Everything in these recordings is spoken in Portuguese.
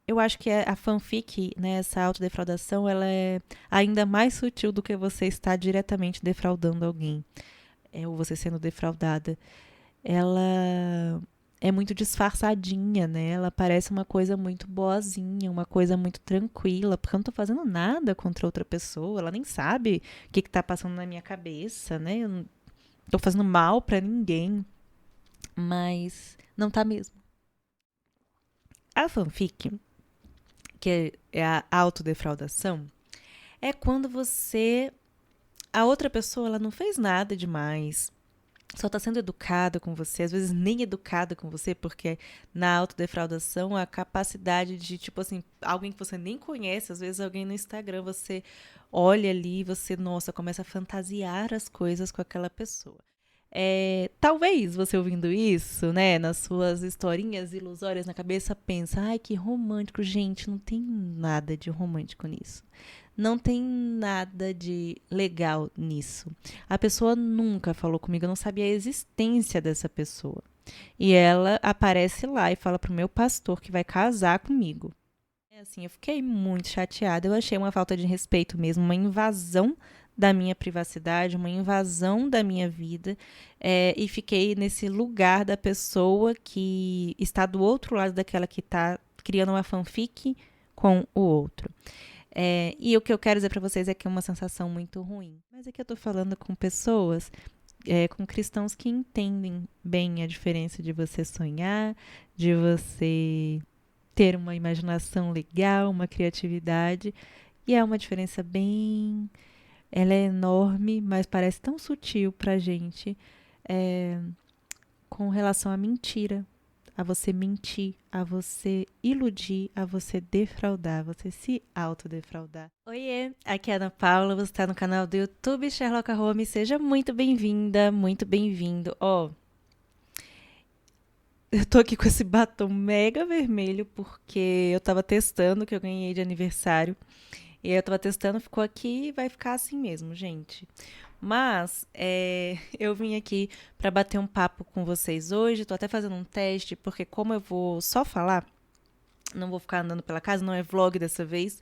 eu acho que a fanfic, né, essa autodefraudação, ela é ainda mais sutil do que você estar diretamente defraudando alguém, ou você sendo defraudada. Ela é muito disfarçadinha, né? Ela parece uma coisa muito boazinha, uma coisa muito tranquila, porque eu não tô fazendo nada contra outra pessoa, ela nem sabe o que tá passando na minha cabeça, né? Eu não tô fazendo mal pra ninguém, mas não tá mesmo. A fanfic, que é a autodefraudação, é quando você. A outra pessoa ela não fez nada demais, só está sendo educada com você, às vezes nem educada com você, porque na autodefraudação a capacidade de, tipo assim, alguém que você nem conhece, às vezes alguém no Instagram, você olha ali e você, nossa, começa a fantasiar as coisas com aquela pessoa. Talvez você ouvindo isso, né, nas suas historinhas ilusórias na cabeça, pensa, ai, que romântico, gente, não tem nada de romântico nisso. Não tem nada de legal nisso. A pessoa nunca falou comigo, eu não sabia a existência dessa pessoa. E ela aparece lá e fala pro meu pastor que vai casar comigo. É assim, eu fiquei muito chateada. Eu achei uma falta de respeito mesmo, uma invasão da minha privacidade, uma invasão da minha vida. E fiquei nesse lugar da pessoa que está do outro lado daquela que está criando uma fanfic com o outro. E o que eu quero dizer para vocês é que é uma sensação muito ruim. Mas é que eu tô falando com pessoas, com cristãos que entendem bem a diferença de você sonhar, de você ter uma imaginação legal, uma criatividade. E é uma diferença bem. Ela é enorme, mas parece tão sutil pra gente é, com relação à mentira, a você mentir, a você iludir, a você defraudar, você se autodefraudar. Oiê, aqui é a Ana Paula, você está no canal do YouTube Sherlock Holmes, seja muito bem-vinda, muito bem-vindo. Eu tô aqui com esse batom mega vermelho porque eu tava testando que eu ganhei de aniversário. E aí eu tava testando, ficou aqui e vai ficar assim mesmo, gente. Mas eu vim aqui para bater um papo com vocês hoje. Tô até fazendo um teste, porque como eu vou só falar, não vou ficar andando pela casa, não é vlog dessa vez.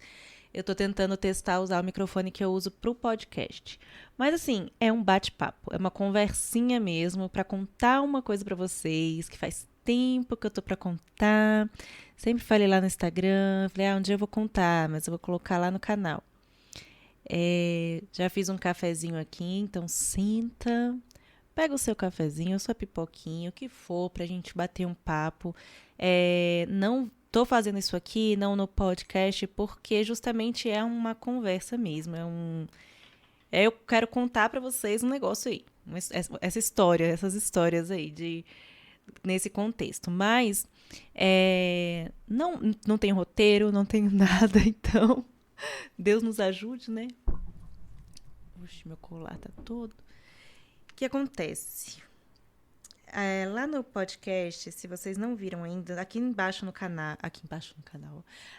Eu tô tentando testar usar o microfone que eu uso pro podcast. Mas assim, é um bate-papo, é uma conversinha mesmo para contar uma coisa para vocês que faz tempo que eu tô para contar. Sempre falei lá no Instagram, falei, um dia eu vou contar, mas eu vou colocar lá no canal. Já fiz um cafezinho aqui, então senta, pega o seu cafezinho, sua pipoquinha, o que for, pra gente bater um papo. Não tô fazendo isso aqui, não no podcast, porque justamente é uma conversa mesmo. Eu quero contar pra vocês um negócio aí. Essa história, essas histórias aí, nesse contexto. Mas não tem roteiro, não tenho nada, então Deus nos ajude, né? Puxa, meu colar tá todo. O que acontece? Lá no podcast, se vocês não viram ainda, aqui embaixo no canal,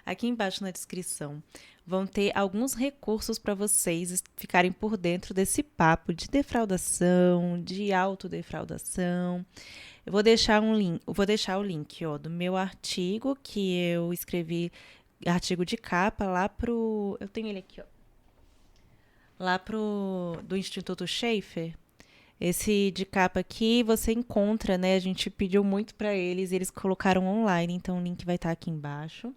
aqui embaixo na descrição, vão ter alguns recursos para vocês ficarem por dentro desse papo de defraudação, de autodefraudação. Eu vou deixar o link, do meu artigo que eu escrevi, artigo de capa eu tenho ele aqui, lá do Instituto Schaefer. Esse de capa aqui você encontra, né? A gente pediu muito para eles e eles colocaram online, então o link vai estar aqui embaixo.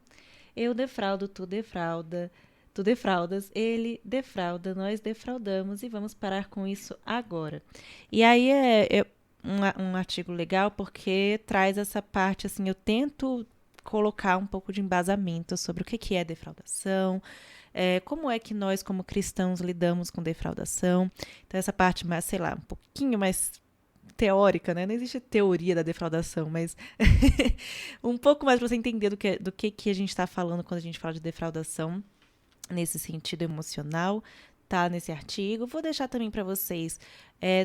Eu defraudo, tu defrauda, tu defraudas, ele defrauda, nós defraudamos e vamos parar com isso agora. E aí é um artigo legal porque traz essa parte, assim, eu tento colocar um pouco de embasamento sobre o que é defraudação, como é que nós, como cristãos, lidamos com defraudação. Então, essa parte mais, sei lá, um pouquinho mais teórica, né? Não existe teoria da defraudação, mas um pouco mais para você entender do que a gente está falando quando a gente fala de defraudação nesse sentido emocional, tá nesse artigo. Vou deixar também para vocês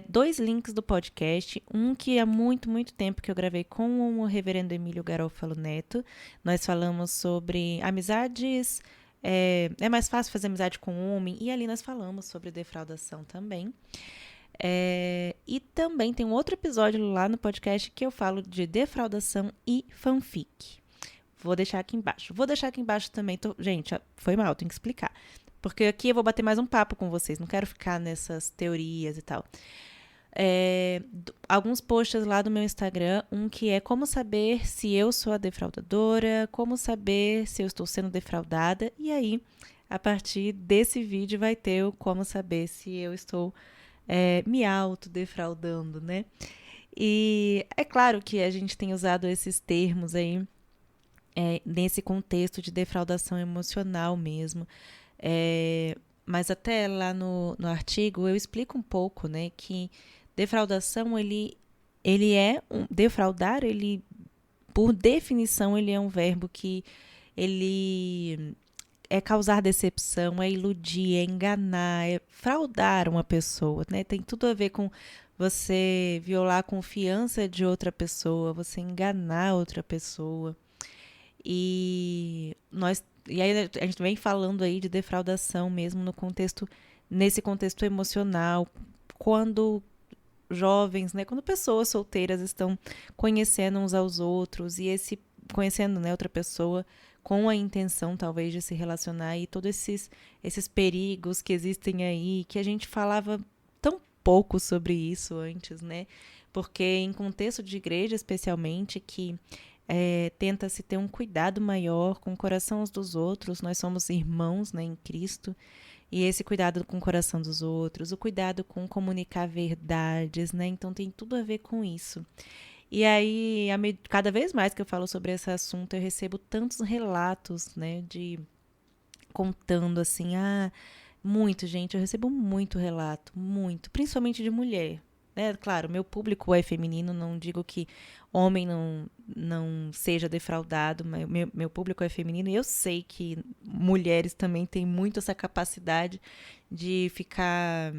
dois links do podcast. Um que há muito, muito tempo que eu gravei com o reverendo Emílio Garofalo Neto. Nós falamos sobre amizades. É mais fácil fazer amizade com um homem. E ali nós falamos sobre defraudação também. E também tem um outro episódio lá no podcast que eu falo de defraudação e fanfic. Vou deixar aqui embaixo. Vou deixar aqui embaixo também. Gente, foi mal, tenho que explicar. Porque aqui eu vou bater mais um papo com vocês. Não quero ficar nessas teorias e tal. Alguns posts lá do meu Instagram. Um que é como saber se eu sou a defraudadora. Como saber se eu estou sendo defraudada. E aí, a partir desse vídeo, vai ter o como saber se eu estou me autodefraudando, né? E é claro que a gente tem usado esses termos aí nesse contexto de defraudação emocional mesmo. Mas até lá no artigo eu explico um pouco, né, que defraudação, ele é defraudar, ele, por definição, ele é um verbo que ele é causar decepção, é iludir, é enganar, é fraudar uma pessoa, né? Tem tudo a ver com você violar a confiança de outra pessoa, você enganar outra pessoa. E aí a gente vem falando aí de defraudação mesmo nesse contexto emocional, quando jovens, né, quando pessoas solteiras estão conhecendo uns aos outros e conhecendo, né, outra pessoa com a intenção talvez de se relacionar, e todos esses perigos que existem aí, que a gente falava tão pouco sobre isso antes, né? Porque em contexto de igreja especialmente, que tenta-se ter um cuidado maior com o coração uns dos outros. Nós somos irmãos, né, em Cristo, e esse cuidado com o coração dos outros, o cuidado com comunicar verdades, né? Então tem tudo a ver com isso. E aí, cada vez mais que eu falo sobre esse assunto, eu recebo tantos relatos, né, contando assim, muito, gente, eu recebo muito relato, muito, principalmente de mulher, né? Claro, meu público é feminino, não digo que homem não seja defraudado, mas meu público é feminino, e eu sei que mulheres também têm muito essa capacidade de ficar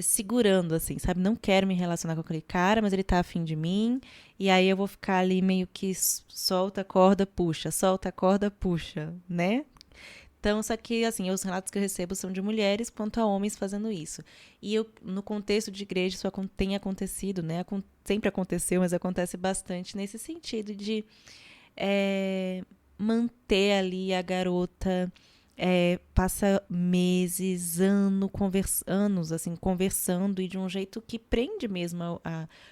segurando, assim, sabe? Não quero me relacionar com aquele cara, mas ele tá afim de mim, e aí eu vou ficar ali meio que solta a corda, puxa, né? Então, só que, assim, os relatos que eu recebo são de mulheres quanto a homens fazendo isso. E no contexto de igreja, isso tem acontecido, né? Sempre aconteceu, mas acontece bastante nesse sentido de manter ali a garota, passa meses, anos, assim, conversando, e de um jeito que prende mesmo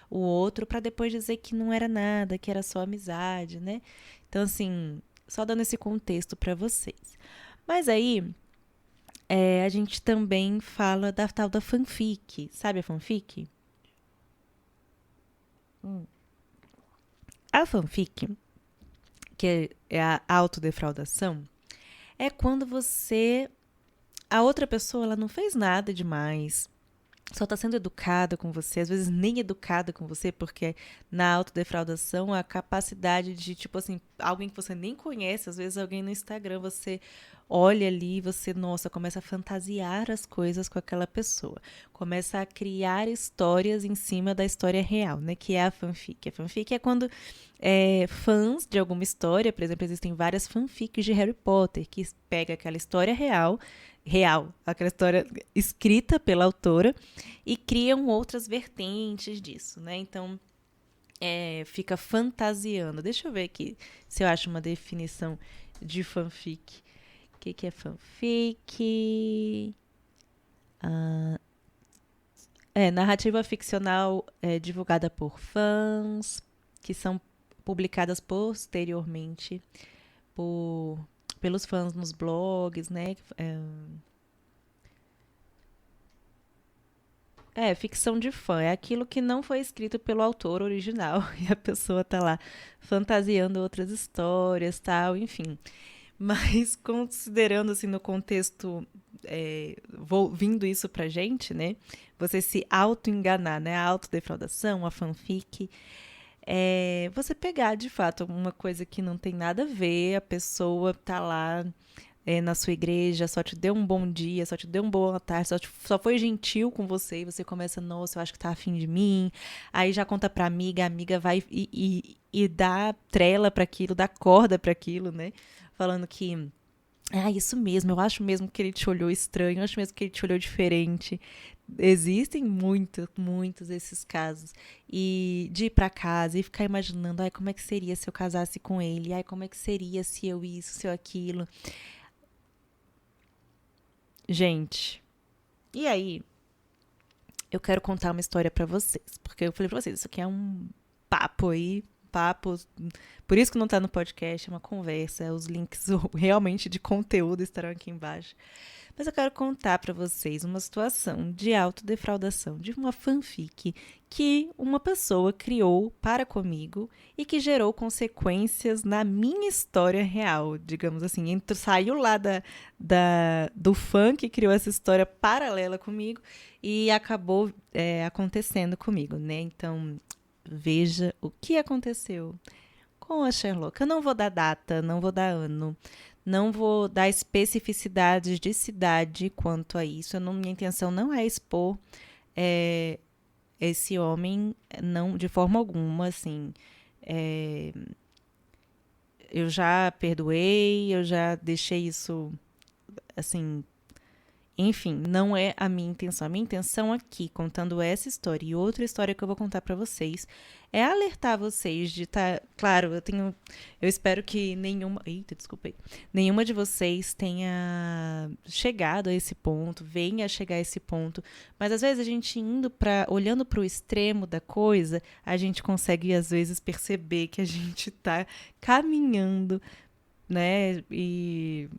o outro, para depois dizer que não era nada, que era só amizade, né? Então, assim, só dando esse contexto para vocês. Mas aí, a gente também fala da tal da fanfic. Sabe a fanfic? A fanfic, que é a autodefraudação, é quando a outra pessoa, ela não fez nada demais, só está sendo educada com você, às vezes nem educada com você, porque na autodefraudação a capacidade de, tipo assim, alguém que você nem conhece, às vezes alguém no Instagram, você olha ali e você, nossa, começa a fantasiar as coisas com aquela pessoa. Começa a criar histórias em cima da história real, né? Que é a fanfic. A fanfic é quando fãs de alguma história, por exemplo, existem várias fanfics de Harry Potter, que pega aquela história real, aquela história escrita pela autora, e criam outras vertentes disso, né? Então, fica fantasiando. Deixa eu ver aqui se eu acho uma definição de fanfic. O que é fanfic? Narrativa ficcional divulgada por fãs, que são publicadas posteriormente pelos fãs nos blogs, né? Ficção de fã. É aquilo que não foi escrito pelo autor original e a pessoa tá lá fantasiando outras histórias, tal, enfim. Mas considerando assim no contexto, vindo isso pra gente, né? Você se auto-enganar, né? A autodefraudação, a fanfic. Você pegar de fato uma coisa que não tem nada a ver, a pessoa tá lá na sua igreja, só te deu um bom dia, só te deu uma boa tarde, só foi gentil com você, e você começa, nossa, eu acho que tá afim de mim. Aí já conta pra amiga, a amiga vai e dá trela pra aquilo, dá corda pra aquilo, né? Falando que Ah, isso mesmo, eu acho mesmo que ele te olhou estranho, eu acho mesmo que ele te olhou diferente. Existem muitos, muitos esses casos. E de ir pra casa e ficar imaginando, ai, como é que seria se eu casasse com ele? Ai, como é que seria se eu isso, se eu aquilo? Gente, e aí, eu quero contar uma história pra vocês, porque eu falei pra vocês, isso aqui é um papo aí, papo, por isso que não tá no podcast, é uma conversa, os links realmente de conteúdo estarão aqui embaixo. Mas eu quero contar para vocês uma situação de autodefraudação, de uma fanfic que uma pessoa criou para comigo e que gerou consequências na minha história real, digamos assim. Saiu lá do fã que criou essa história paralela comigo e acabou acontecendo comigo, né? Então, veja o que aconteceu com a Sherlock. Eu não vou dar data, não vou dar ano, não vou dar especificidades de cidade quanto a isso. Minha intenção não é expor é, esse homem, não de forma alguma, assim. É, eu já perdoei, eu já deixei isso, assim, enfim, não é a minha intenção. A minha intenção aqui, contando essa história e outra história que eu vou contar pra vocês, é alertar vocês de estar. Claro, eu espero que nenhuma. Eita, desculpei. Nenhuma de vocês tenha chegado a esse ponto, venha a chegar a esse ponto. Mas às vezes a gente olhando para o extremo da coisa, a gente consegue às vezes perceber que a gente tá caminhando, né? E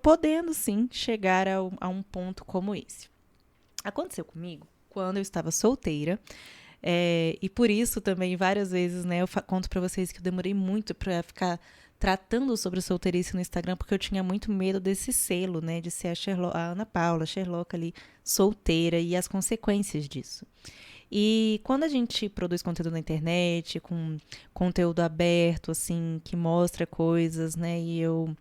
podendo sim chegar a um ponto como esse. Aconteceu comigo quando eu estava solteira. E por isso também, várias vezes, né, eu conto pra vocês que eu demorei muito pra ficar tratando sobre solteirice no Instagram, porque eu tinha muito medo desse selo, né, de ser a Ana Paula, a Sherlock ali, solteira, e as consequências disso. E quando a gente produz conteúdo na internet, com conteúdo aberto, assim, que mostra coisas, né, e eu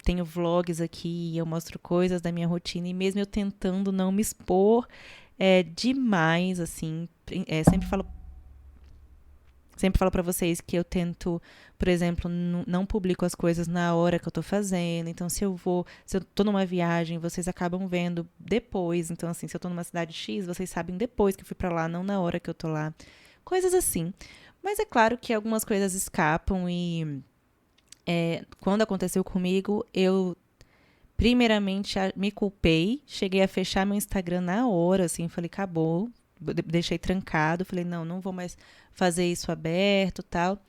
tenho vlogs aqui, eu mostro coisas da minha rotina, e mesmo eu tentando não me expor demais, assim, sempre falo para vocês que eu tento, por exemplo, não publico as coisas na hora que eu tô fazendo. Então, se eu tô numa viagem, vocês acabam vendo depois. Então, assim, se eu tô numa cidade X, vocês sabem depois que eu fui para lá, não na hora que eu tô lá. Coisas assim. Mas é claro que algumas coisas escapam e quando aconteceu comigo, eu primeiramente me culpei, cheguei a fechar meu Instagram na hora, assim, falei, acabou, deixei trancado, falei, não, não vou mais fazer isso aberto, tal.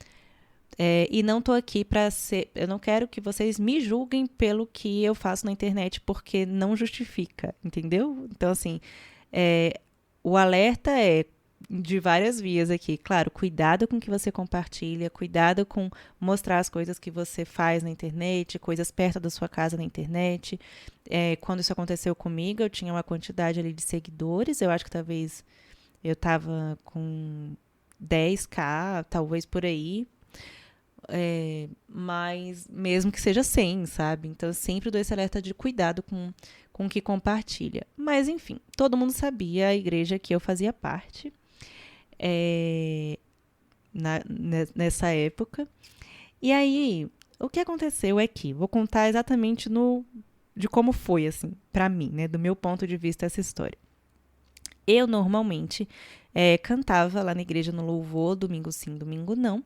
E não tô aqui para ser, eu não quero que vocês me julguem pelo que eu faço na internet, porque não justifica, entendeu? Então, assim, o alerta é de várias vias aqui. Claro, cuidado com o que você compartilha, cuidado com mostrar as coisas que você faz na internet, coisas perto da sua casa na internet. Quando isso aconteceu comigo, eu tinha uma quantidade ali de seguidores, eu acho que talvez eu tava com 10k, talvez por aí. Mas mesmo que seja 100, sabe? Então eu sempre dou esse alerta de cuidado com o que compartilha. Mas enfim, todo mundo sabia, a igreja que eu fazia parte nessa época. E aí, o que aconteceu é que, vou contar exatamente de como foi, assim, pra mim, né? Do meu ponto de vista, essa história. Eu normalmente cantava lá na igreja no louvor, domingo sim, domingo não.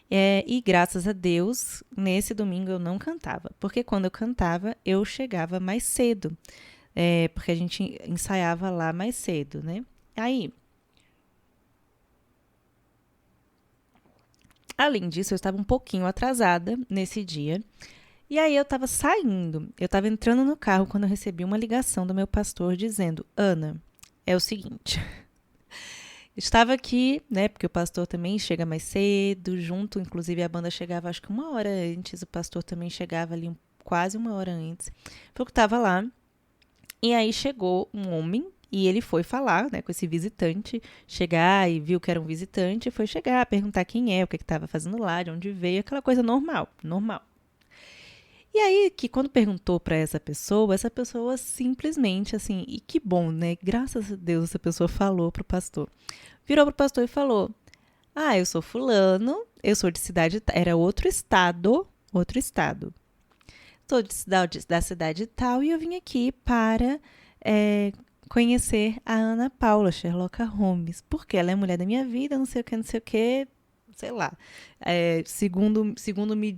E graças a Deus, nesse domingo eu não cantava. Porque quando eu cantava, eu chegava mais cedo. Porque a gente ensaiava lá mais cedo, né? Aí, além disso, eu estava um pouquinho atrasada nesse dia. E aí eu estava saindo, eu estava entrando no carro quando eu recebi uma ligação do meu pastor dizendo: Ana, é o seguinte. Estava aqui, né? Porque o pastor também chega mais cedo, junto, inclusive a banda chegava acho que uma hora antes, o pastor também chegava ali quase uma hora antes. Falou que estava lá. E aí chegou um homem e ele foi falar, né, com esse visitante, chegar e viu que era um visitante, e foi chegar, perguntar quem é, o que estava fazendo lá, de onde veio, aquela coisa normal, normal. E aí, que quando perguntou para essa pessoa simplesmente assim, e que bom, né? Graças a Deus essa pessoa falou pro pastor. Virou pro pastor e falou: "Ah, eu sou fulano, eu sou de cidade, era outro estado, outro estado. sou da cidade tal e eu vim aqui para é, conhecer a Ana Paula Sherlock Holmes, porque ela é a mulher da minha vida, não sei o que, não sei o que, sei lá. Segundo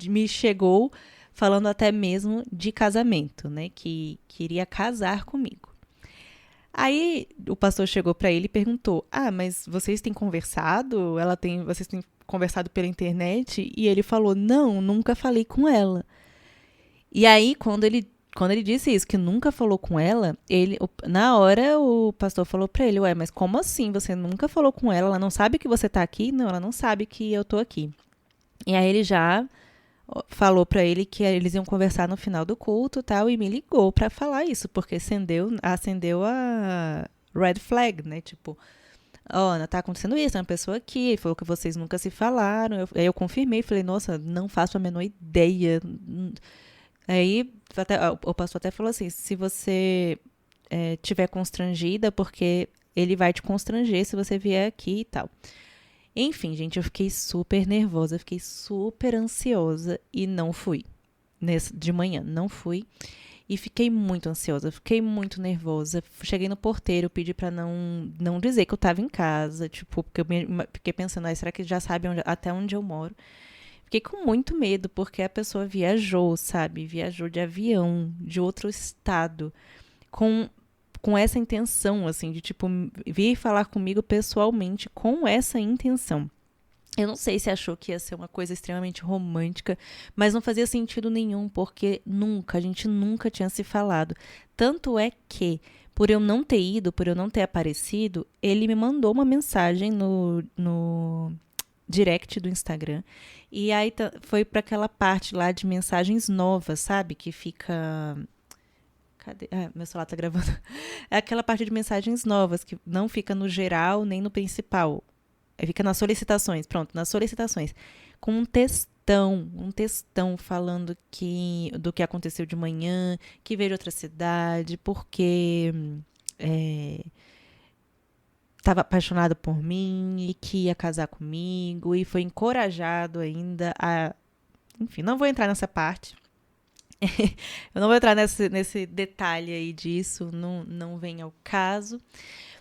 me chegou, falando até mesmo de casamento, né? Que queria casar comigo. Aí o pastor chegou para ele e perguntou: "Ah, mas vocês têm conversado? Vocês têm conversado pela internet?" E ele falou: "Não, nunca falei com ela." E aí quando ele disse isso, que nunca falou com ela, na hora o pastor falou pra ele: "Ué, mas como assim? Você nunca falou com ela? Ela não sabe que você tá aqui?" "Não, ela não sabe que eu tô aqui." E aí ele já falou pra ele que eles iam conversar no final do culto, tal, e me ligou pra falar isso, porque acendeu a red flag, né? Tipo, ó, tá acontecendo isso, é uma pessoa aqui, falou que vocês nunca se falaram. Aí eu confirmei, falei: "Nossa, não faço a menor ideia." Aí o pastor até falou assim: "Se você tiver constrangida, porque ele vai te constranger se você vier aqui e tal." Enfim, gente, eu fiquei super nervosa, fiquei super ansiosa e não fui. De manhã, não fui. E fiquei muito ansiosa, fiquei muito nervosa. Cheguei no porteiro, pedi pra não dizer que eu tava em casa, tipo, porque fiquei pensando: será que já sabe até onde eu moro? Fiquei com muito medo, porque a pessoa viajou, sabe? Viajou de avião, de outro estado, com, com essa intenção, assim, de, tipo, vir falar comigo pessoalmente com essa intenção. Eu não sei se achou que ia ser uma coisa extremamente romântica, mas não fazia sentido nenhum, porque a gente nunca tinha se falado. Tanto é que, por eu não ter ido, por eu não ter aparecido, ele me mandou uma mensagem no direct do Instagram. E aí foi para aquela parte lá de mensagens novas, sabe? Que fica. Cadê? Ah, meu celular tá gravando. É aquela parte de mensagens novas, que não fica no geral nem no principal. Fica nas solicitações, pronto, nas solicitações. Com um textão falando do que aconteceu de manhã, que veio de outra cidade, porque estava apaixonado por mim e que ia casar comigo e foi encorajado ainda a. Enfim, não vou entrar nessa parte. Eu não vou entrar nesse detalhe aí disso, não vem ao caso.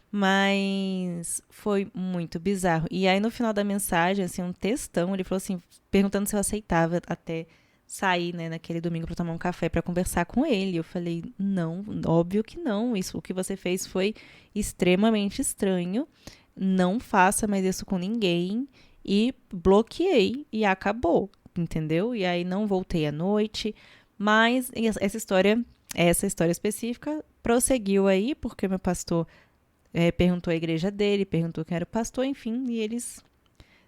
Mas foi muito bizarro. E aí, no final da mensagem, assim, um textão, ele falou assim, perguntando se eu aceitava até sair, né, naquele domingo para tomar um café para conversar com ele. Eu falei: "Não, óbvio que não. Isso, o que você fez foi extremamente estranho. Não faça mais isso com ninguém." E bloqueei e acabou, entendeu? E aí não voltei à noite, mas essa história específica prosseguiu aí, porque meu pastor perguntou a igreja dele, perguntou quem era o pastor, enfim, e eles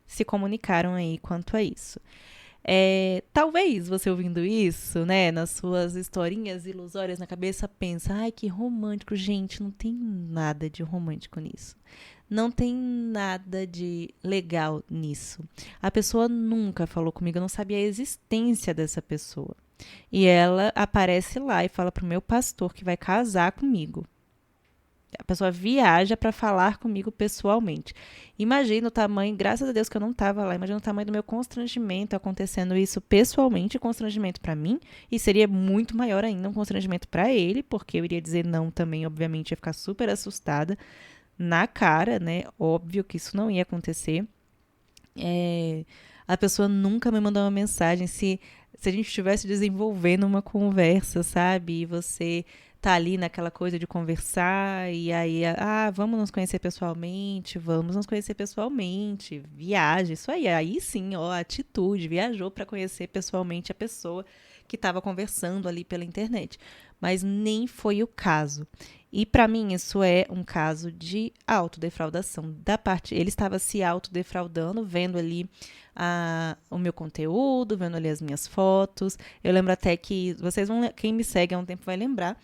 se comunicaram aí quanto a isso. Talvez você ouvindo isso, né, nas suas historinhas ilusórias na cabeça, pensa: "Ai, que romântico." Gente, não tem nada de romântico nisso. Não tem nada de legal nisso. A pessoa nunca falou comigo, eu não sabia a existência dessa pessoa. E ela aparece lá e fala pro meu pastor que vai casar comigo. A pessoa viaja para falar comigo pessoalmente. Imagina o tamanho, graças a Deus que eu não estava lá, imagina o tamanho do meu constrangimento acontecendo isso pessoalmente, constrangimento para mim, e seria muito maior ainda um constrangimento para ele, porque eu iria dizer não também, obviamente, ia ficar super assustada na cara, né? Óbvio que isso não ia acontecer. A pessoa nunca me mandou uma mensagem. Se a gente estivesse desenvolvendo uma conversa, sabe? E você tá ali naquela coisa de conversar, e aí, vamos nos conhecer pessoalmente, viaja, isso aí sim, ó, atitude, viajou para conhecer pessoalmente a pessoa que estava conversando ali pela internet. Mas nem foi o caso. E para mim isso é um caso de autodefraudação da parte. Ele estava se autodefraudando, vendo ali o meu conteúdo, vendo ali as minhas fotos. Eu lembro até que quem me segue há um tempo vai lembrar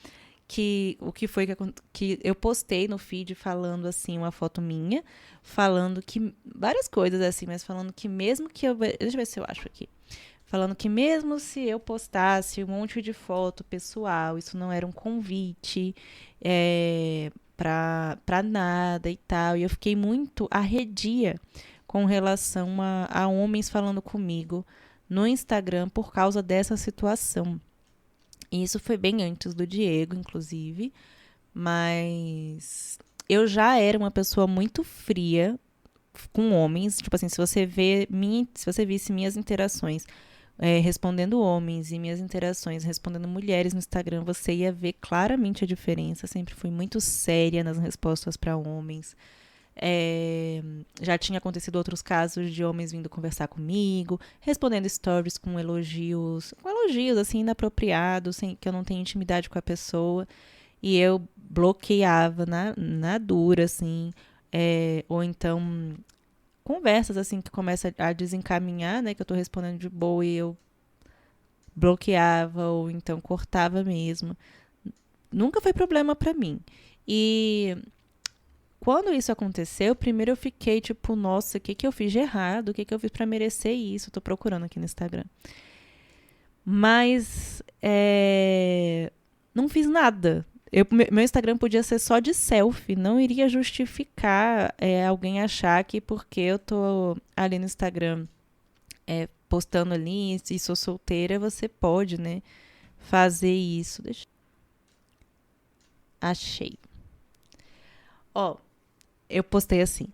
que o que foi que eu postei no feed falando assim, uma foto minha, falando que várias coisas assim, mas falando que mesmo que eu, deixa eu ver se eu acho aqui. Falando que mesmo se eu postasse um monte de foto pessoal, isso não era um convite pra nada e tal. E eu fiquei muito arredia com relação a homens falando comigo no Instagram por causa dessa situação. E isso foi bem antes do Diego, inclusive. Mas eu já era uma pessoa muito fria com homens. Tipo assim, se você visse minhas interações respondendo homens e minhas interações respondendo mulheres no Instagram, você ia ver claramente a diferença. Sempre fui muito séria nas respostas para homens. Já tinha acontecido outros casos de homens vindo conversar comigo, respondendo stories com elogios assim inapropriados, sem que eu não tenha intimidade com a pessoa, e eu bloqueava na dura, assim, ou então conversas assim que começa a desencaminhar, né, que eu tô respondendo de boa e eu bloqueava ou então cortava mesmo. Nunca foi problema pra mim. E quando isso aconteceu, primeiro eu fiquei tipo, nossa, o que que eu fiz de errado? O que que eu fiz pra merecer isso? Tô procurando aqui no Instagram. Mas não fiz nada. Meu Instagram podia ser só de selfie. Não iria justificar alguém achar que porque eu tô ali no Instagram postando ali e sou solteira, você pode, né, fazer isso. Achei. Ó, eu postei assim.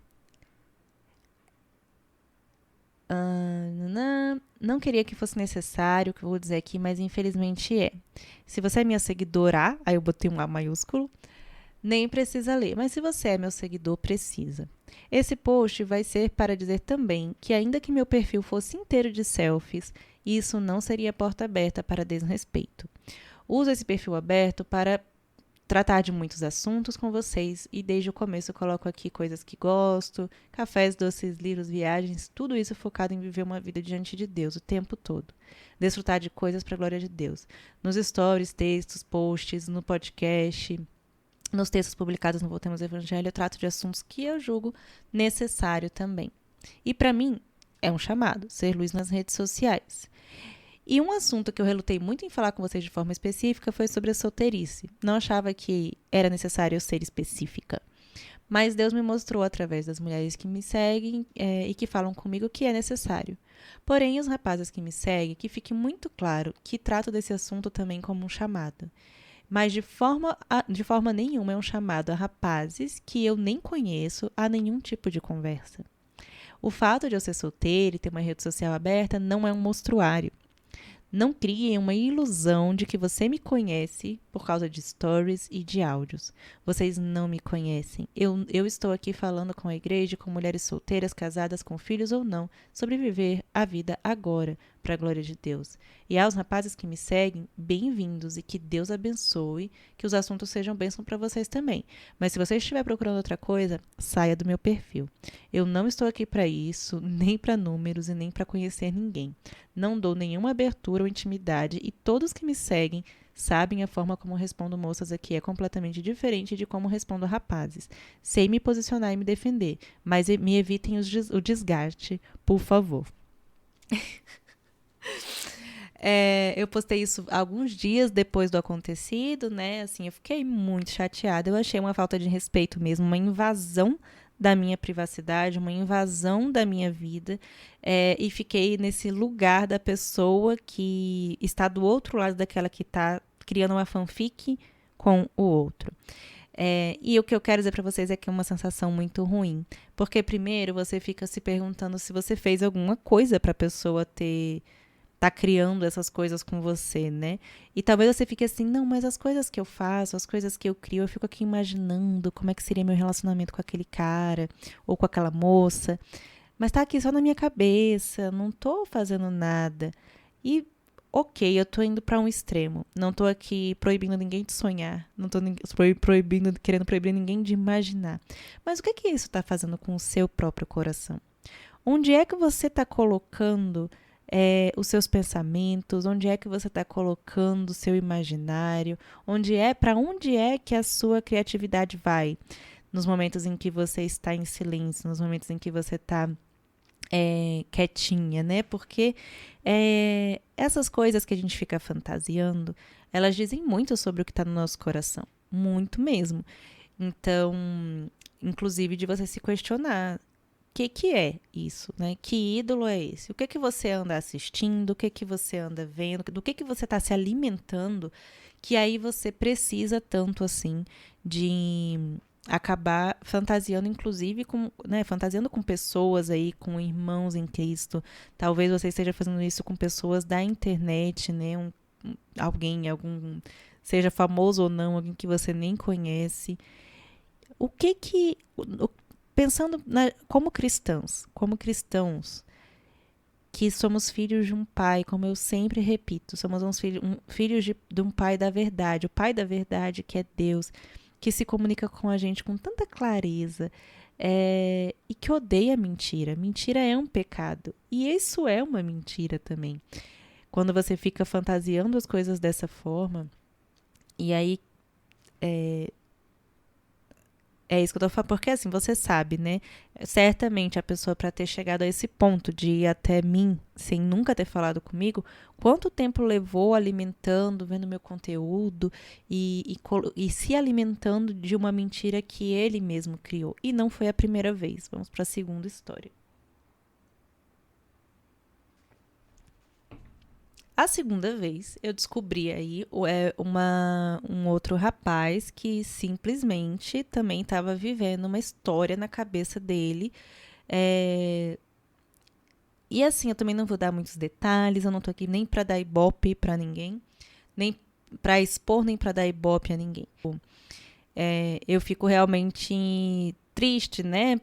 Não queria que fosse necessário o que eu vou dizer aqui, mas infelizmente é. Se você é minha seguidora, aí eu botei um A maiúsculo, nem precisa ler. Mas se você é meu seguidor, precisa. Esse post vai ser para dizer também que, ainda que meu perfil fosse inteiro de selfies, isso não seria porta aberta para desrespeito. Uso esse perfil aberto para tratar de muitos assuntos com vocês e desde o começo eu coloco aqui coisas que gosto, cafés, doces, livros, viagens, tudo isso focado em viver uma vida diante de Deus o tempo todo. Desfrutar de coisas para a glória de Deus. Nos stories, textos, posts, no podcast, nos textos publicados no Voltemos ao Evangelho, eu trato de assuntos que eu julgo necessário também. E para mim, é um chamado, ser luz nas redes sociais. E um assunto que eu relutei muito em falar com vocês de forma específica foi sobre a solteirice. Não achava que era necessário eu ser específica. Mas Deus me mostrou através das mulheres que me seguem e que falam comigo que é necessário. Porém, os rapazes que me seguem, que fique muito claro que trato desse assunto também como um chamado. Mas de forma nenhuma é um chamado a rapazes que eu nem conheço a nenhum tipo de conversa. O fato de eu ser solteira e ter uma rede social aberta não é um mostruário. Não criem uma ilusão de que você me conhece por causa de stories e de áudios. Vocês não me conhecem. Eu estou aqui falando com a igreja, com mulheres solteiras, casadas, com filhos ou não, sobre viver a vida agora, para a glória de Deus. E aos rapazes que me seguem, bem-vindos e que Deus abençoe, que os assuntos sejam bênção para vocês também. Mas se você estiver procurando outra coisa, saia do meu perfil. Eu não estou aqui para isso, nem para números e nem para conhecer ninguém. Não dou nenhuma abertura ou intimidade e todos que me seguem sabem a forma como respondo moças aqui é completamente diferente de como respondo a rapazes. Sei me posicionar e me defender, mas me evitem o desgaste, por favor. Eu postei isso alguns dias depois do acontecido, né? Assim, eu fiquei muito chateada. Eu achei uma falta de respeito mesmo, uma invasão da minha privacidade, uma invasão da minha vida, e fiquei nesse lugar da pessoa que está do outro lado daquela que está criando uma fanfic com o outro. E o que eu quero dizer para vocês é que é uma sensação muito ruim, porque primeiro você fica se perguntando se você fez alguma coisa para a pessoa tá criando essas coisas com você, né? E talvez você fique assim, não, mas as coisas que eu faço, as coisas que eu crio, eu fico aqui imaginando como é que seria meu relacionamento com aquele cara ou com aquela moça. Mas tá aqui só na minha cabeça, não tô fazendo nada. E, ok, eu tô indo pra um extremo. Não tô aqui proibindo ninguém de sonhar. Não tô querendo proibir ninguém de imaginar. Mas o que que isso tá fazendo com o seu próprio coração? Onde é que você tá colocando os seus pensamentos, onde é que você está colocando o seu imaginário, para onde é que a sua criatividade vai, nos momentos em que você está em silêncio, nos momentos em que você está quietinha, né? Porque essas coisas que a gente fica fantasiando, elas dizem muito sobre o que está no nosso coração, muito mesmo. Então, inclusive de você se questionar, que é isso, né? Que ídolo é esse? O que você anda assistindo? O que você anda vendo? Do que você está se alimentando? Que aí você precisa tanto assim de acabar fantasiando, inclusive com, né, fantasiando com pessoas aí, com irmãos em Cristo. Talvez você esteja fazendo isso com pessoas da internet, né? Algum, seja famoso ou não, alguém que você nem conhece. O que que, pensando como cristãos, que somos filhos de um pai, como eu sempre repito, somos filhos de um pai da verdade, o pai da verdade que é Deus, que se comunica com a gente com tanta clareza, e que odeia a mentira. Mentira é um pecado. E isso é uma mentira também. Quando você fica fantasiando as coisas dessa forma, e aí é isso que eu tô falando, porque assim, você sabe, né? Certamente a pessoa, para ter chegado a esse ponto de ir até mim, sem nunca ter falado comigo, quanto tempo levou alimentando, vendo meu conteúdo e se alimentando de uma mentira que ele mesmo criou. E não foi a primeira vez. Vamos para a segunda história. A segunda vez, eu descobri aí um outro rapaz que simplesmente também estava vivendo uma história na cabeça dele. É, E assim, eu também não vou dar muitos detalhes, eu não tô aqui nem para dar ibope para ninguém, nem para expor, nem para dar ibope a ninguém. Eu fico realmente triste, né,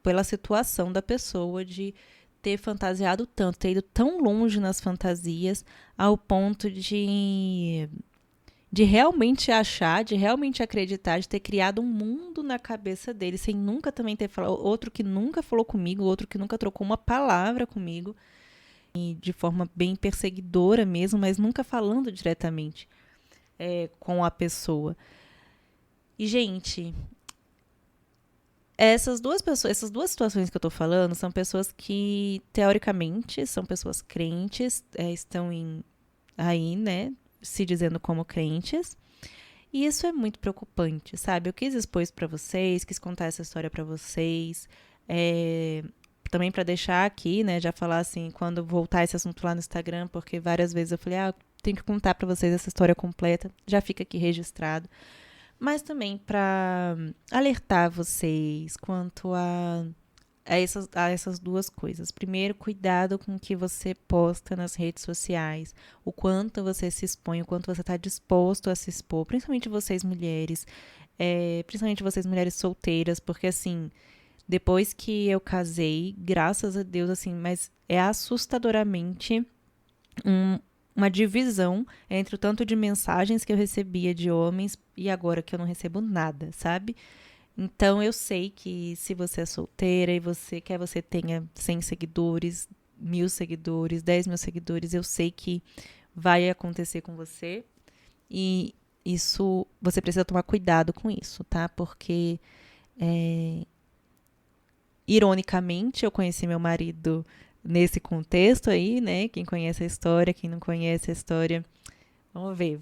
pela situação da pessoa de ter fantasiado tanto, ter ido tão longe nas fantasias ao ponto de realmente achar, de realmente acreditar, de ter criado um mundo na cabeça dele, sem nunca também ter falado, outro que nunca falou comigo, outro que nunca trocou uma palavra comigo, e de forma bem perseguidora mesmo, mas nunca falando diretamente com a pessoa. E, gente, essas duas situações que eu tô falando são pessoas que, teoricamente, são pessoas crentes, estão aí, né, se dizendo como crentes. E isso é muito preocupante, sabe? Eu quis expor isso pra vocês, quis contar essa história pra vocês. É, também pra deixar aqui, né, já falar assim, quando voltar esse assunto lá no Instagram, porque várias vezes eu falei, tenho que contar pra vocês essa história completa, já fica aqui registrado. Mas também pra alertar vocês quanto a essas duas coisas. Primeiro, cuidado com o que você posta nas redes sociais, o quanto você se expõe, o quanto você está disposto a se expor, principalmente vocês mulheres solteiras, porque assim, depois que eu casei, graças a Deus, assim, mas é assustadoramente um, uma divisão entre o tanto de mensagens que eu recebia de homens e agora que eu não recebo nada, sabe? Então eu sei que se você é solteira e você tenha 100 seguidores, 1.000 seguidores, 10.000 seguidores, eu sei que vai acontecer com você e isso você precisa tomar cuidado com isso, tá? Porque ironicamente eu conheci meu marido nesse contexto aí, né? Quem conhece a história, quem não conhece a história, vamos ver,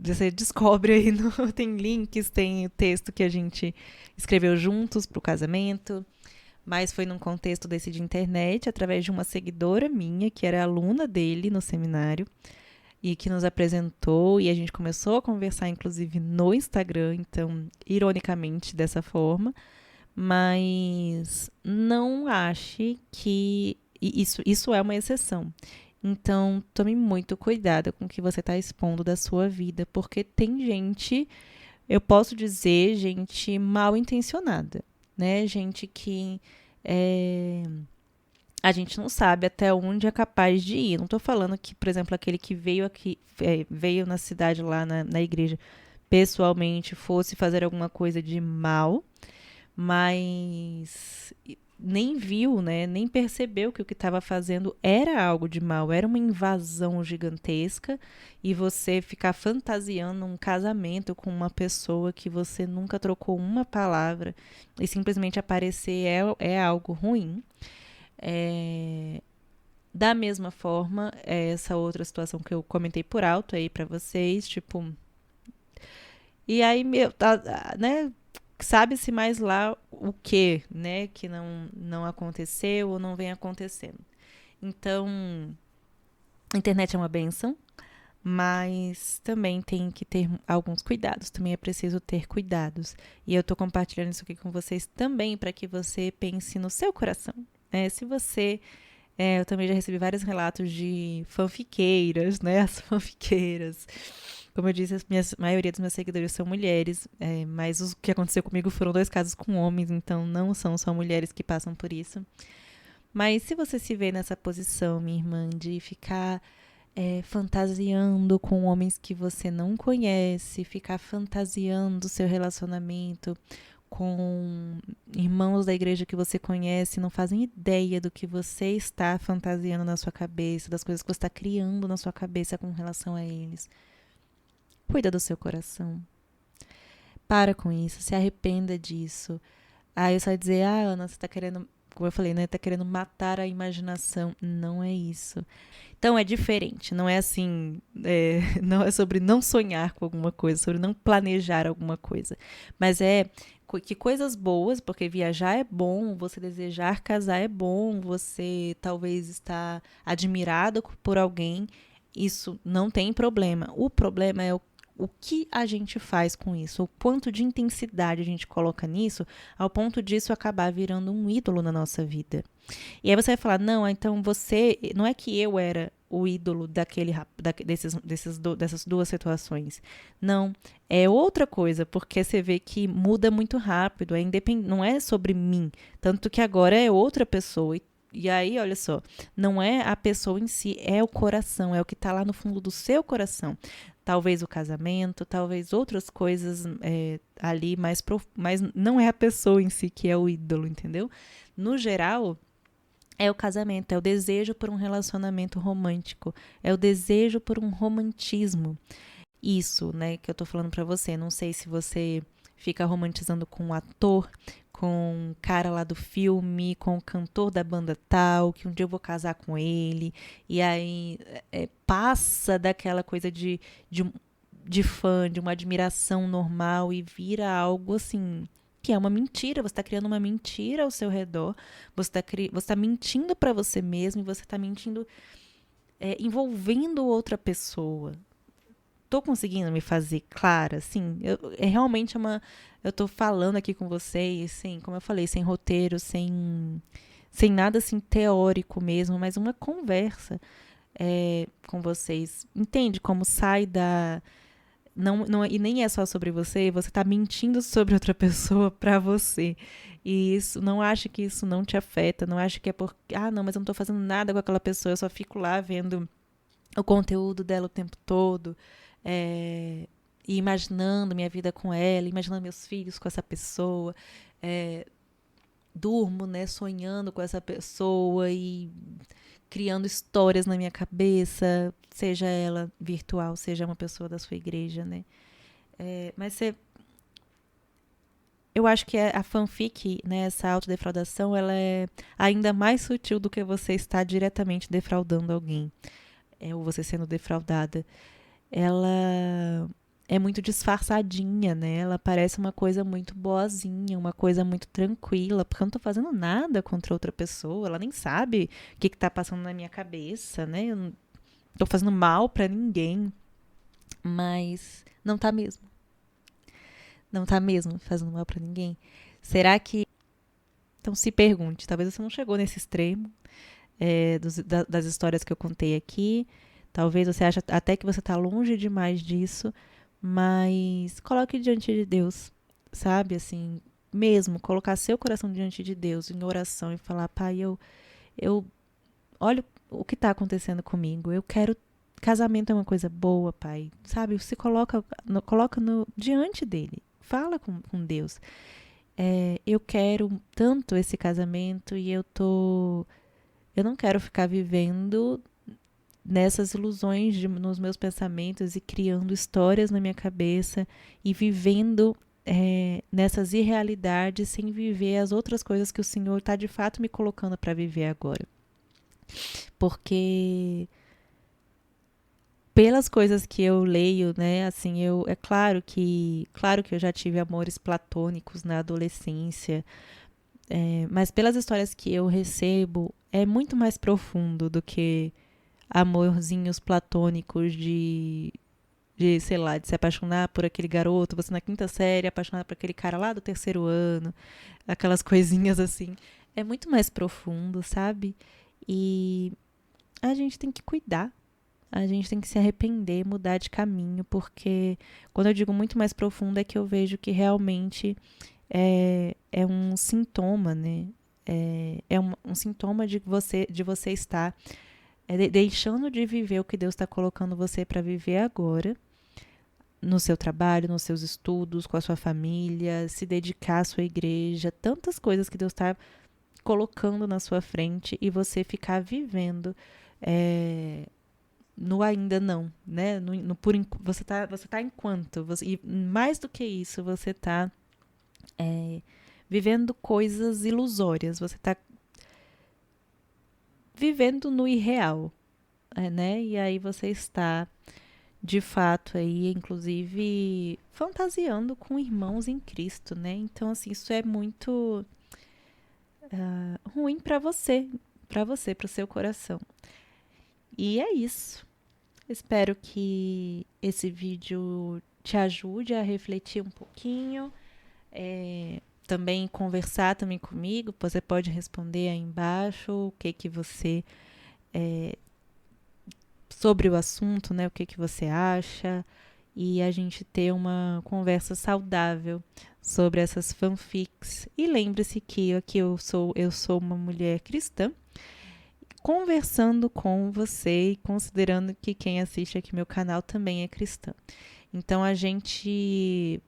você descobre aí, tem links, tem o texto que a gente escreveu juntos pro casamento, mas foi num contexto desse de internet, através de uma seguidora minha, que era aluna dele no seminário, e que nos apresentou, e a gente começou a conversar, inclusive, no Instagram, então, ironicamente, dessa forma, mas não ache que isso é uma exceção. Então, tome muito cuidado com o que você está expondo da sua vida, porque tem gente, eu posso dizer, gente mal intencionada, né? Gente que a gente não sabe até onde é capaz de ir. Não estou falando que, por exemplo, aquele que veio aqui, veio na cidade lá na igreja pessoalmente fosse fazer alguma coisa de mal, mas nem viu, né, nem percebeu que o que estava fazendo era algo de mal, era uma invasão gigantesca e você ficar fantasiando um casamento com uma pessoa que você nunca trocou uma palavra e simplesmente aparecer é algo ruim. Da mesma forma, essa outra situação que eu comentei por alto aí para vocês, tipo, e aí, né, sabe-se mais lá o que, né, que não aconteceu ou não vem acontecendo. Então, a internet é uma bênção, mas também tem que ter alguns cuidados. Também é preciso ter cuidados. E eu tô compartilhando isso aqui com vocês também para que você pense no seu coração. Se você eu também já recebi vários relatos de fanfiqueiras, né? As fanfiqueiras. Como eu disse, a maioria dos meus seguidores são mulheres, mas o que aconteceu comigo foram 2 casos com homens, então não são só mulheres que passam por isso. Mas se você se vê nessa posição, minha irmã, de ficar fantasiando com homens que você não conhece, ficar fantasiando o seu relacionamento com irmãos da igreja que você conhece, não fazem ideia do que você está fantasiando na sua cabeça, das coisas que você está criando na sua cabeça com relação a eles. Cuida do seu coração. Para com isso, se arrependa disso. Eu só ia dizer, Ana, você está querendo, como eu falei, né? Tá querendo matar a imaginação. Não é isso. Então é diferente, não é assim, não é sobre não sonhar com alguma coisa, sobre não planejar alguma coisa, mas que coisas boas, porque viajar é bom, você desejar casar é bom, você talvez estar admirado por alguém, isso não tem problema. O problema é o que a gente faz com isso, o quanto de intensidade a gente coloca nisso, ao ponto disso acabar virando um ídolo na nossa vida. E aí você vai falar, não, então não é que eu era o ídolo dessas 2 situações. Não, é outra coisa, porque você vê que muda muito rápido, não é sobre mim, tanto que agora é outra pessoa. E aí, olha só, não é a pessoa em si, é o coração, é o que está lá no fundo do seu coração. Talvez o casamento, talvez outras coisas ali, mas não é a pessoa em si que é o ídolo, entendeu? No geral, é o casamento, é o desejo por um relacionamento romântico, é o desejo por um romantismo. Isso, né, que eu tô falando pra você. Não sei se você fica romantizando com o ator, com o cara lá do filme, com o cantor da banda tal, que um dia eu vou casar com ele, e aí passa daquela coisa de fã, de uma admiração normal e vira algo assim que é uma mentira. Você está criando uma mentira ao seu redor, você está mentindo para você mesmo e você está mentindo envolvendo outra pessoa. Tô conseguindo me fazer clara, assim, realmente eu tô falando aqui com vocês, assim, como eu falei, sem roteiro, sem nada assim teórico mesmo, mas uma conversa com vocês. Entende como sai da... Não, e nem é só sobre você tá mentindo sobre outra pessoa pra você. E isso, não acha que isso não te afeta, não acha que é porque, não, mas eu não tô fazendo nada com aquela pessoa, eu só fico lá vendo o conteúdo dela o tempo todo, e imaginando minha vida com ela, imaginando meus filhos com essa pessoa, durmo, né, sonhando com essa pessoa e criando histórias na minha cabeça, seja ela virtual, seja uma pessoa da sua igreja, né? Mas eu acho que a fanfic, né, essa autodefraudação, ela é ainda mais sutil do que você estar diretamente defraudando alguém, ou você sendo defraudada. Ela é muito disfarçadinha, né? Ela parece uma coisa muito boazinha, uma coisa muito tranquila, porque eu não tô fazendo nada contra outra pessoa, ela nem sabe o que tá passando na minha cabeça, né? Eu não tô fazendo mal pra ninguém, mas não tá mesmo. Não tá mesmo fazendo mal pra ninguém. Será que... Então se pergunte, talvez você não chegou nesse extremo das histórias que eu contei aqui, talvez você ache até que você tá longe demais disso, mas coloque diante de Deus, sabe? Assim, mesmo, colocar seu coração diante de Deus em oração e falar, Pai, eu olha o que está acontecendo comigo, eu quero... Casamento é uma coisa boa, Pai, sabe? Se coloca diante dele, fala com Deus. Eu quero tanto esse casamento e eu não quero ficar vivendo nessas ilusões nos meus pensamentos e criando histórias na minha cabeça e vivendo nessas irrealidades sem viver as outras coisas que o Senhor está de fato me colocando para viver agora. Porque pelas coisas que eu leio, né, assim, é claro que eu já tive amores platônicos na adolescência, mas pelas histórias que eu recebo, é muito mais profundo do que amorzinhos platônicos sei lá, de se apaixonar por aquele garoto, você na quinta série, apaixonada por aquele cara lá do terceiro ano, aquelas coisinhas assim. É muito mais profundo, sabe? E a gente tem que cuidar. A gente tem que se arrepender, mudar de caminho, porque quando eu digo muito mais profundo é que eu vejo que realmente é um sintoma, né? Um sintoma de você estar deixando de viver o que Deus está colocando você para viver agora, no seu trabalho, nos seus estudos, com a sua família, se dedicar à sua igreja, tantas coisas que Deus está colocando na sua frente e você ficar vivendo no ainda não, né? Você tá enquanto, e mais do que isso, você tá vivendo coisas ilusórias, você tá vivendo no irreal, né? E aí você está de fato aí, inclusive, fantasiando com irmãos em Cristo, né? Então, assim, isso é muito ruim para você, para o seu coração. E é isso. Espero que esse vídeo te ajude a refletir um pouquinho, também conversar também comigo. Você pode responder aí embaixo o que você sobre o assunto, né? O que você acha, e a gente ter uma conversa saudável sobre essas fanfics. E lembre-se que aqui eu sou uma mulher cristã conversando com você e considerando que quem assiste aqui meu canal também é cristã. Então a gente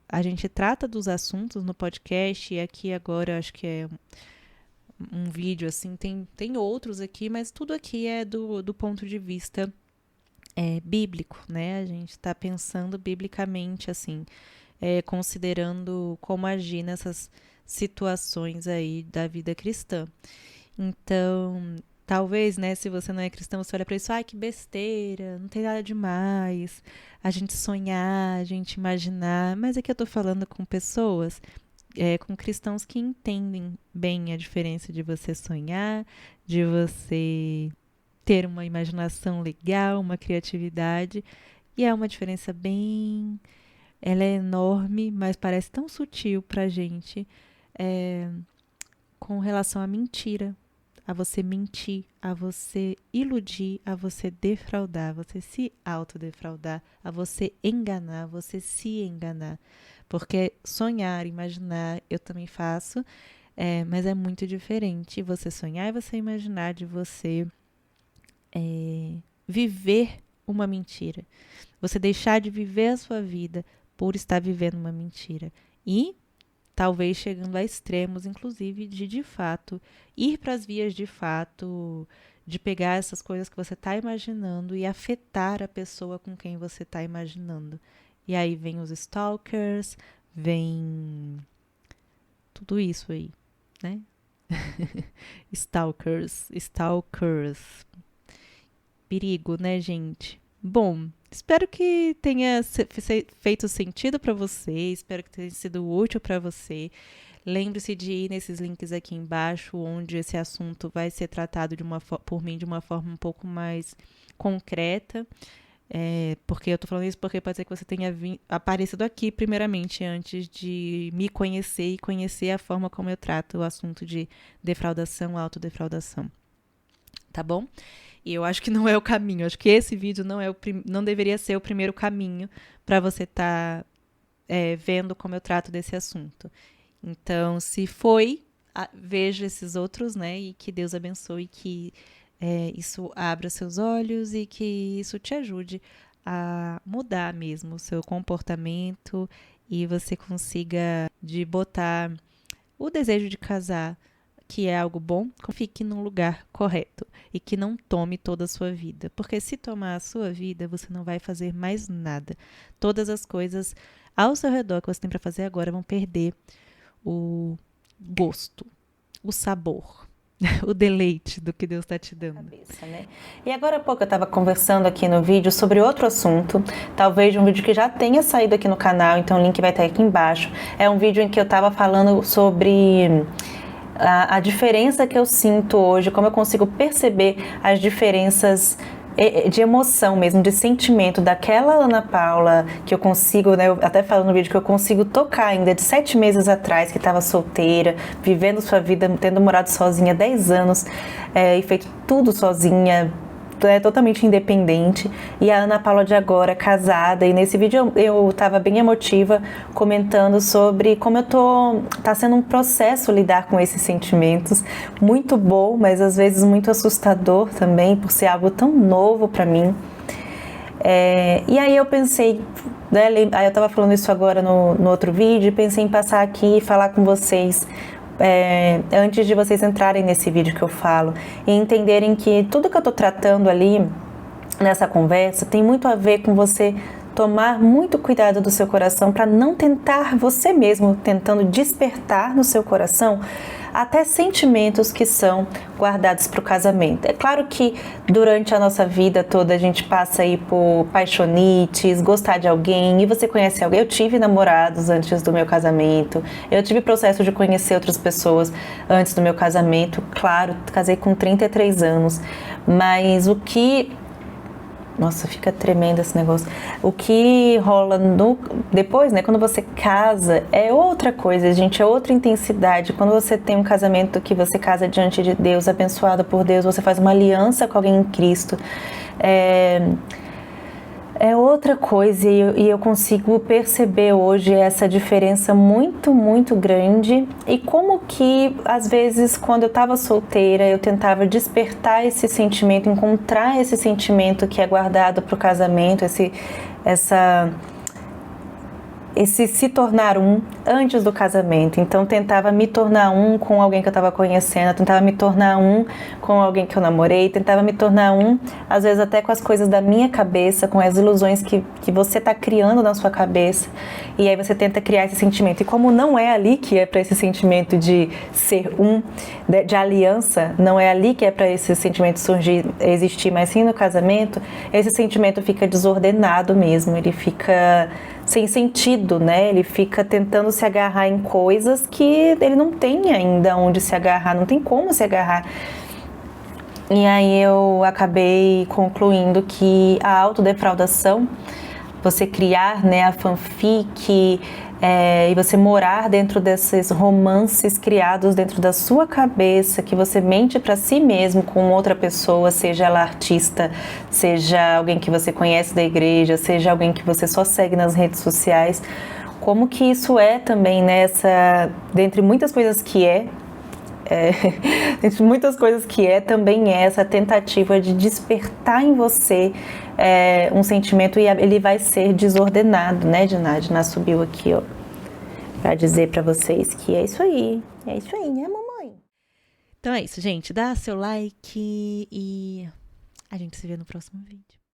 trata dos assuntos no podcast, e aqui agora acho que é um vídeo assim, tem outros aqui, mas tudo aqui é do ponto de vista bíblico, né? A gente está pensando biblicamente, assim, considerando como agir nessas situações aí da vida cristã. Então, talvez, né, se você não é cristão, você olha para isso, ai, que besteira, não tem nada demais, a gente sonhar, a gente imaginar, mas aqui eu tô falando com pessoas, com cristãos que entendem bem a diferença de você sonhar, de você ter uma imaginação legal, uma criatividade, e é uma diferença bem... Ela é enorme, mas parece tão sutil pra gente, com relação à mentira, a você mentir, a você iludir, a você defraudar, a você se autodefraudar, a você enganar, a você se enganar. Porque sonhar, imaginar, eu também faço, mas é muito diferente você sonhar e você imaginar de você viver uma mentira. Você deixar de viver a sua vida por estar vivendo uma mentira. E talvez chegando a extremos, inclusive, de fato, ir para as vias de fato, de pegar essas coisas que você está imaginando e afetar a pessoa com quem você está imaginando. E aí vem os stalkers, vem tudo isso aí, né? Stalkers. Perigo, né, gente? Bom, espero que tenha feito sentido para você, espero que tenha sido útil para você. Lembre-se de ir nesses links aqui embaixo, onde esse assunto vai ser tratado por mim de uma forma um pouco mais concreta. Porque eu tô falando isso porque pode ser que você tenha aparecido aqui primeiramente antes de me conhecer e conhecer a forma como eu trato o assunto de defraudação, autodefraudação. Tá bom? E eu acho que não é o caminho. Acho que esse vídeo não deveria ser o primeiro caminho para você estar vendo como eu trato desse assunto. Então, se foi, veja esses outros, né? E que Deus abençoe, que isso abra seus olhos e que isso te ajude a mudar mesmo o seu comportamento e você consiga botar o desejo de casar, que é algo bom, fique num lugar correto e que não tome toda a sua vida. Porque se tomar a sua vida, você não vai fazer mais nada. Todas as coisas ao seu redor que você tem para fazer agora vão perder o gosto, o sabor, o deleite do que Deus está te dando. Cabeça, né? E agora há pouco eu estava conversando aqui no vídeo sobre outro assunto, talvez um vídeo que já tenha saído aqui no canal, então o link vai estar aqui embaixo. É um vídeo em que eu estava falando sobre a diferença que eu sinto hoje, como eu consigo perceber as diferenças de emoção mesmo, de sentimento daquela Ana Paula que eu consigo, né, eu até falo no vídeo que eu consigo tocar ainda de 7 meses atrás, que estava solteira, vivendo sua vida, tendo morado sozinha 10 anos e feito tudo sozinha, totalmente independente, e a Ana Paula de agora, casada, e nesse vídeo eu tava bem emotiva, comentando sobre como tá sendo um processo lidar com esses sentimentos, muito bom, mas às vezes muito assustador também, por ser algo tão novo para mim. E aí eu pensei, né, aí eu tava falando isso agora no outro vídeo, pensei em passar aqui e falar com vocês, antes de vocês entrarem nesse vídeo que eu falo e entenderem que tudo que eu tô tratando ali nessa conversa tem muito a ver com você tomar muito cuidado do seu coração para não tentar você mesmo, tentando despertar no seu coração até sentimentos que são guardados para o casamento. É claro que durante a nossa vida toda a gente passa aí por paixonites, gostar de alguém, e você conhece alguém. Eu tive namorados antes do meu casamento, eu tive processo de conhecer outras pessoas antes do meu casamento, claro, casei com 33 anos, mas o que... Nossa, fica tremendo esse negócio. O que rola depois, né? Quando você casa, é outra coisa, gente, é outra intensidade. Quando você tem um casamento que você casa diante de Deus, abençoado por Deus, você faz uma aliança com alguém em Cristo, é outra coisa, e eu consigo perceber hoje essa diferença muito, muito grande, e como que, às vezes, quando eu estava solteira, eu tentava despertar esse sentimento, encontrar esse sentimento que é guardado para o casamento, esse se tornar um antes do casamento. Então tentava me tornar um com alguém que eu estava conhecendo, tentava me tornar um com alguém que eu namorei, tentava me tornar um, às vezes até com as coisas da minha cabeça, com as ilusões que você está criando na sua cabeça, e aí você tenta criar esse sentimento. E como não é ali que é para esse sentimento de ser um, de aliança, não é ali que é para esse sentimento surgir, existir, mas sim no casamento, esse sentimento fica desordenado mesmo, ele fica sem sentido, né? Ele fica tentando se agarrar em coisas que ele não tem ainda onde se agarrar, não tem como se agarrar. E aí eu acabei concluindo que a autodefraudação, você criar, né, a fanfic, e você morar dentro desses romances criados dentro da sua cabeça, que você mente para si mesmo com outra pessoa, seja ela artista, seja alguém que você conhece da igreja, seja alguém que você só segue nas redes sociais, como que isso é também, né, dentre muitas coisas que entre muitas coisas que também é essa tentativa de despertar em você um sentimento, e ele vai ser desordenado, né, Diná subiu aqui, ó, pra dizer pra vocês que é isso aí, né, mamãe? Então é isso, gente, dá seu like e a gente se vê no próximo vídeo.